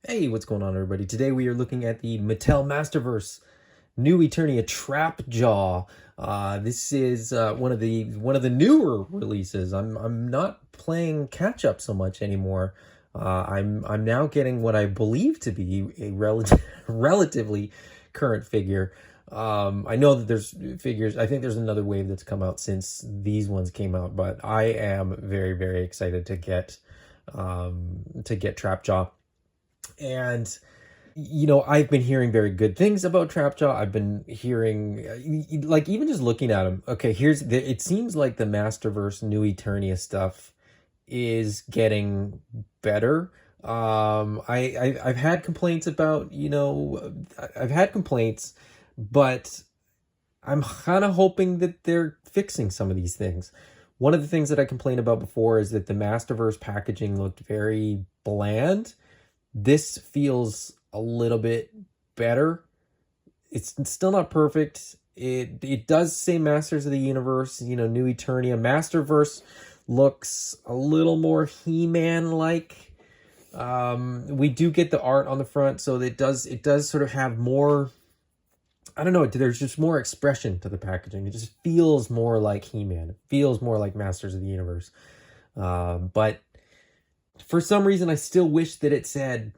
Hey, what's going on, everybody? Today we are looking at the Mattel Masterverse new Eternia Trap Jaw. This is one of the newer releases. I'm not playing catch up so much anymore. I'm now getting what I believe to be a relatively current figure. I know that there's figures. I think there's another wave that's come out since these ones came out, but I am very excited to get Trap Jaw. And I've been hearing very good things about Trapjaw. I've been hearing, like, even just looking at him. Okay, it seems like the Masterverse New Eternia stuff is getting better. I've had complaints about, I've had complaints, but I'm kind of hoping that they're fixing some of these things. One of the things that I complained about before is that the Masterverse packaging looked very bland. This feels a little bit better. It's still not perfect. It does say Masters of the Universe, New Eternia. Masterverse looks a little more He-Man like. We do get the art on the front, so it does sort of have more, I don't know, there's just more expression to the packaging. It just feels more like He-Man. It feels more like Masters of the Universe. But for some reason, I still wish that it said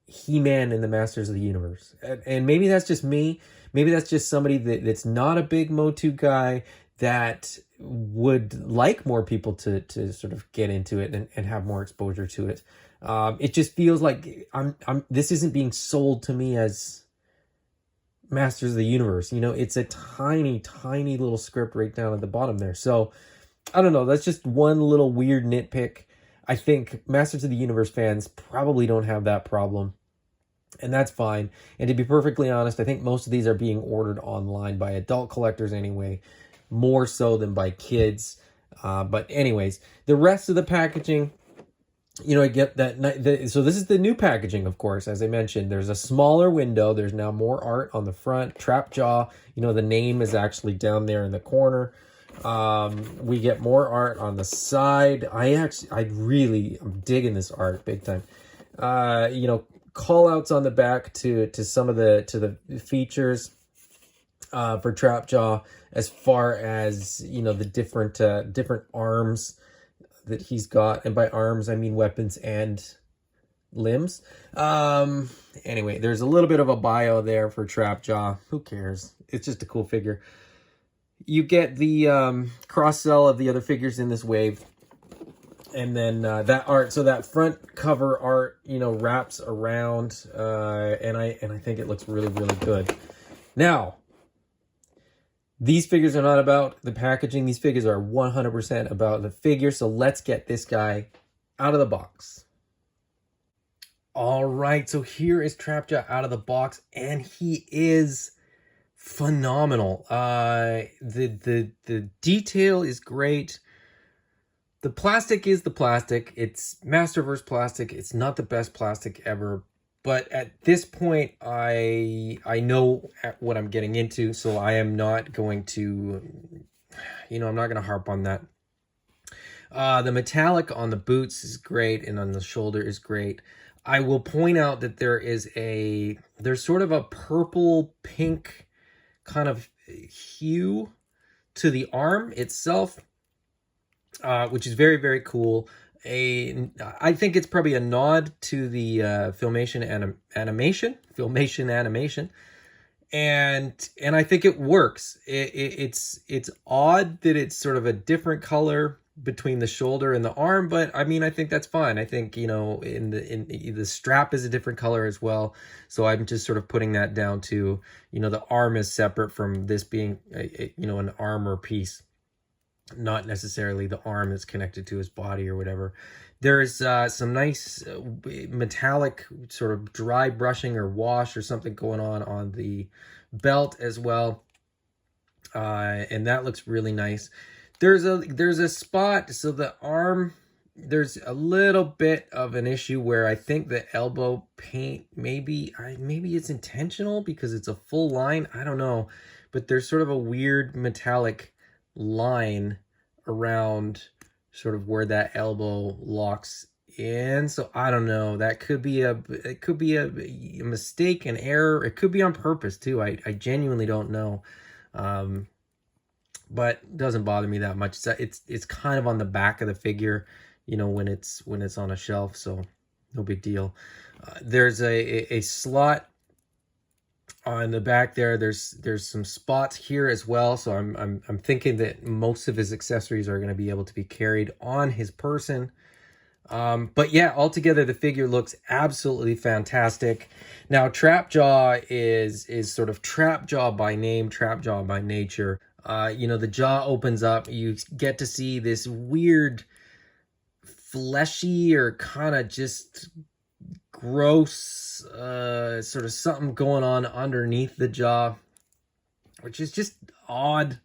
He-Man and the Masters of the Universe. And maybe that's just me. Maybe that's just somebody that's not a big Motu guy that would like more people to sort of get into it and have more exposure to it. It just feels like this isn't being sold to me as Masters of the Universe. It's a tiny little script right down at the bottom there. So I don't know. That's just one little weird nitpick. I think Masters of the Universe fans probably don't have that problem, and that's fine. And to be perfectly honest, I think most of these are being ordered online by adult collectors anyway, more so than by kids. But anyways, the rest of the packaging, I get that. So this is the new packaging, of course. As I mentioned, there's a smaller window. There's now more art on the front. Trap Jaw, the name is actually down there in the corner. We get more art on the side. I'm digging this art big time. Call outs on the back to some of the features for Trapjaw, as far as the different arms that he's got, and by arms I mean weapons and limbs. Anyway, there's a little bit of a bio there for Trapjaw. Who cares? It's just a cool figure. You get the cross-sell of the other figures in this wave. And then that art, so that front cover art, wraps around. And I think it looks really good. Now, these figures are not about the packaging. These figures are 100% about the figure. So let's get this guy out of the box. All right, so here is Trapjaw out of the box, and he is phenomenal. The detail is great. The plastic is the plastic. It's Masterverse plastic. It's not the best plastic ever, but at this point, I know what I'm getting into, so I am not going to, I'm not going to harp on that. The metallic on the boots is great, and on the shoulder is great. I will point out that there's sort of a purple pink kind of hue to the arm itself, which is very cool. I think it's probably a nod to the Filmation animation, and I think it works. It's odd that it's sort of a different color between the shoulder and the arm, but I mean, I think that's fine. I think, in the strap is a different color as well. So I'm just sort of putting that down to, the arm is separate from this being an armor piece, not necessarily the arm that's connected to his body or whatever. There's some nice metallic sort of dry brushing or wash or something going on the belt as well. And that looks really nice. There's a spot, so the arm, there's a little bit of an issue where I think the elbow paint, maybe it's intentional because it's a full line. I don't know, but there's sort of a weird metallic line around sort of where that elbow locks in. So I don't know. That could be it could be a mistake, an error. It could be on purpose too. I genuinely don't know. But it doesn't bother me that much. It's kind of on the back of the figure, you know, when it's on a shelf, so no big deal. There's a slot on the back there. There's some spots here as well, so I'm thinking that most of his accessories are going to be able to be carried on his person. But yeah, altogether the figure looks absolutely fantastic. Now Trapjaw is sort of Trapjaw by name, Trapjaw by nature. You know, the jaw opens up, you get to see this weird fleshy or kind of just gross sort of something going on underneath the jaw, which is just odd.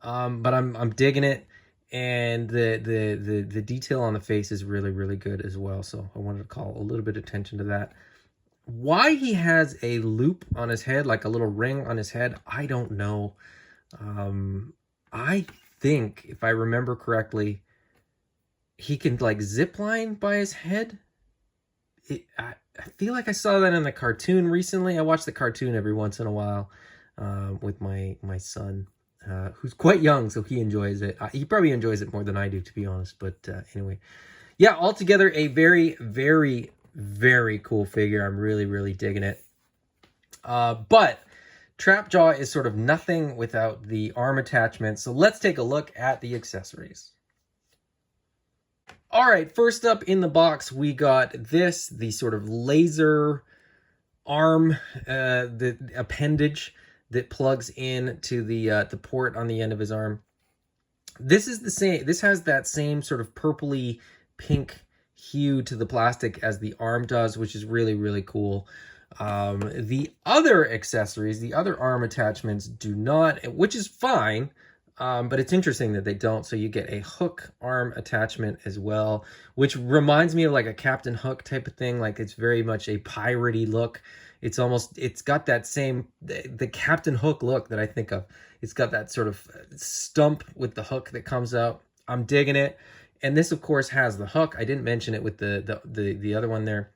But I'm digging it. And the detail on the face is really, really good as well. So I wanted to call a little bit of attention to that. Why he has a loop on his head, like a little ring on his head, I don't know. I think, if I remember correctly, he can like zip line by his head. I feel like I saw that in the cartoon recently. I watch the cartoon every once in a while with my son. Who's quite young, so he enjoys it. He probably enjoys it more than I do, to be honest. But anyway, yeah, altogether a very, very, very cool figure. I'm really, really digging it. But Trapjaw is sort of nothing without the arm attachment. So let's take a look at the accessories. All right, first up in the box, we got the sort of laser arm, the appendage that plugs in to the port on the end of his arm. This is the same. This has that same sort of purpley pink hue to the plastic as the arm does, which is really, really cool. The other accessories, the other arm attachments do not, which is fine. But it's interesting that they don't. So you get a hook arm attachment as well, which reminds me of like a Captain Hook type of thing. Like it's very much a piratey look. It's got that same, the Captain Hook look that I think of. It's got that sort of stump with the hook that comes out. I'm digging it. And this, of course, has the hook. I didn't mention it with the other one there.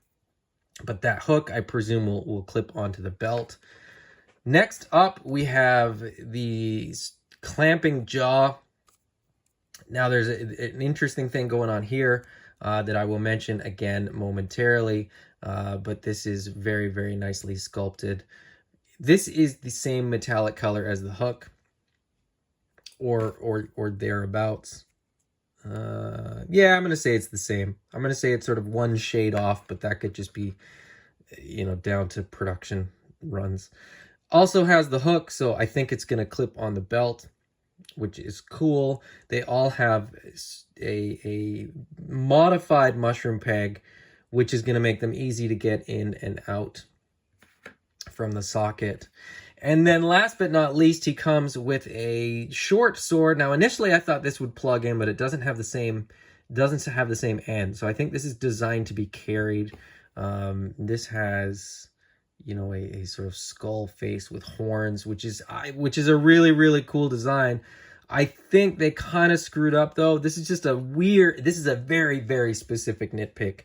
But that hook, I presume, will clip onto the belt. Next up, we have the clamping jaw. Now, there's an interesting thing going on here that I will mention again momentarily. But this is very, very nicely sculpted. This is the same metallic color as the hook, or thereabouts. Yeah, I'm gonna say it's the same. I'm gonna say it's sort of one shade off, but that could just be, you know, down to production runs. Also has the hook, so I think it's gonna clip on the belt, which is cool. They all have a modified mushroom peg, which is gonna make them easy to get in and out from the socket. And then last but not least, he comes with a short sword. Now, initially I thought this would plug in, but it doesn't have the same end. So I think this is designed to be carried. This has, you know, a sort of skull face with horns, which is a really, really cool design. I think they kind of screwed up though. This is just this is a very, very specific nitpick.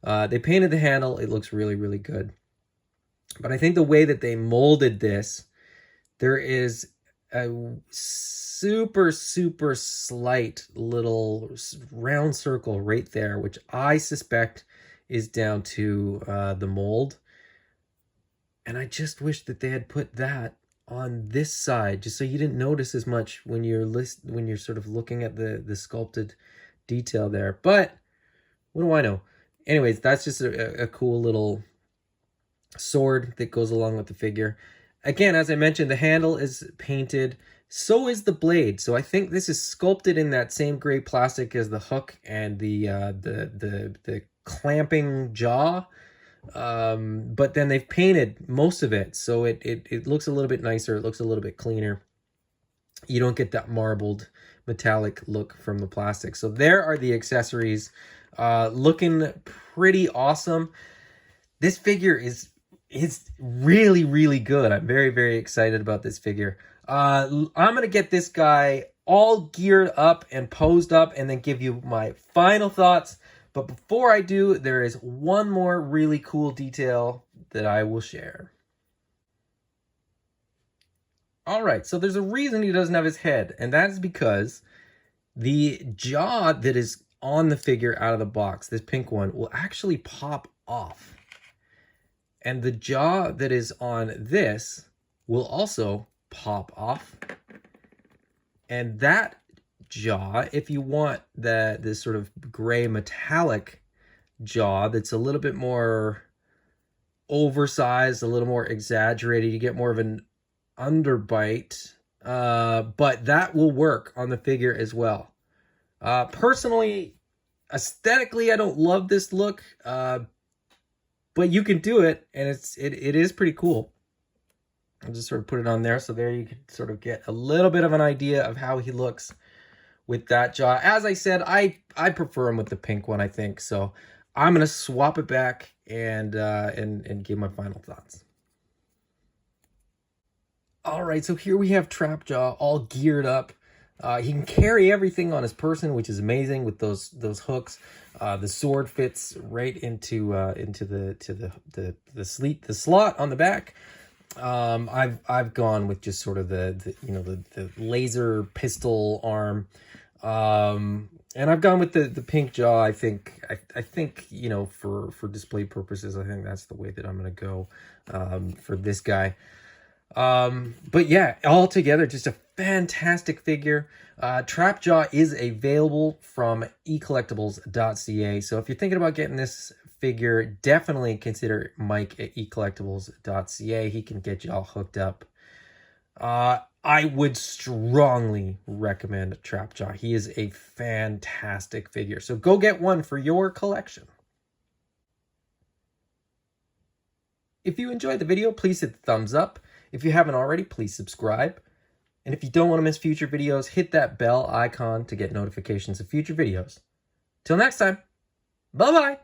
They painted the handle. It looks really, really good. But I think the way that they molded this, there is a super, super slight little round circle right there, which I suspect is down to the mold. And I just wish that they had put that on this side, just so you didn't notice as much when you're sort of looking at the sculpted detail there. But what do I know? Anyways, that's just a cool little sword that goes along with the figure. Again, as I mentioned, the handle is painted. So is the blade. So I think this is sculpted in that same gray plastic as the hook and the clamping jaw. But then they've painted most of it, so it looks a little bit nicer. It looks a little bit cleaner. You don't get that marbled metallic look from the plastic. So there are the accessories, looking pretty awesome. This figure is really, really good. I'm very, very excited about this figure. I'm gonna get this guy all geared up and posed up and then give you my final thoughts. But before I do, there is one more really cool detail that I will share. All right, so there's a reason he doesn't have his head, and that's because the jaw that is on the figure out of the box, this pink one, will actually pop off. And the jaw that is on this will also pop off. And that jaw, if you want this sort of gray metallic jaw that's a little bit more oversized, a little more exaggerated, you get more of an underbite, but that will work on the figure as well. Personally, aesthetically, I don't love this look, but you can do it, and it is pretty cool. I'll just sort of put it on there, so there you can sort of get a little bit of an idea of how he looks with that jaw. As I said, I prefer him with the pink one, I think, so I'm gonna swap it back and give my final thoughts. All right, so here we have Trapjaw all geared up. He can carry everything on his person, which is amazing with those hooks. The sword fits right into the slot on the back. I've gone with just sort of the laser pistol arm, and I've gone with the pink jaw. I think for display purposes, I think that's the way that I'm gonna go for this guy. But yeah, altogether, just a fantastic figure. Trapjaw is available from eCollectibles.ca. So if you're thinking about getting this figure, definitely consider Mike at eCollectibles.ca. He can get you all hooked up. I would strongly recommend Trapjaw. He is a fantastic figure. So go get one for your collection. If you enjoyed the video, please hit the thumbs up. If you haven't already, please subscribe. And if you don't want to miss future videos, hit that bell icon to get notifications of future videos. Till next time, bye-bye.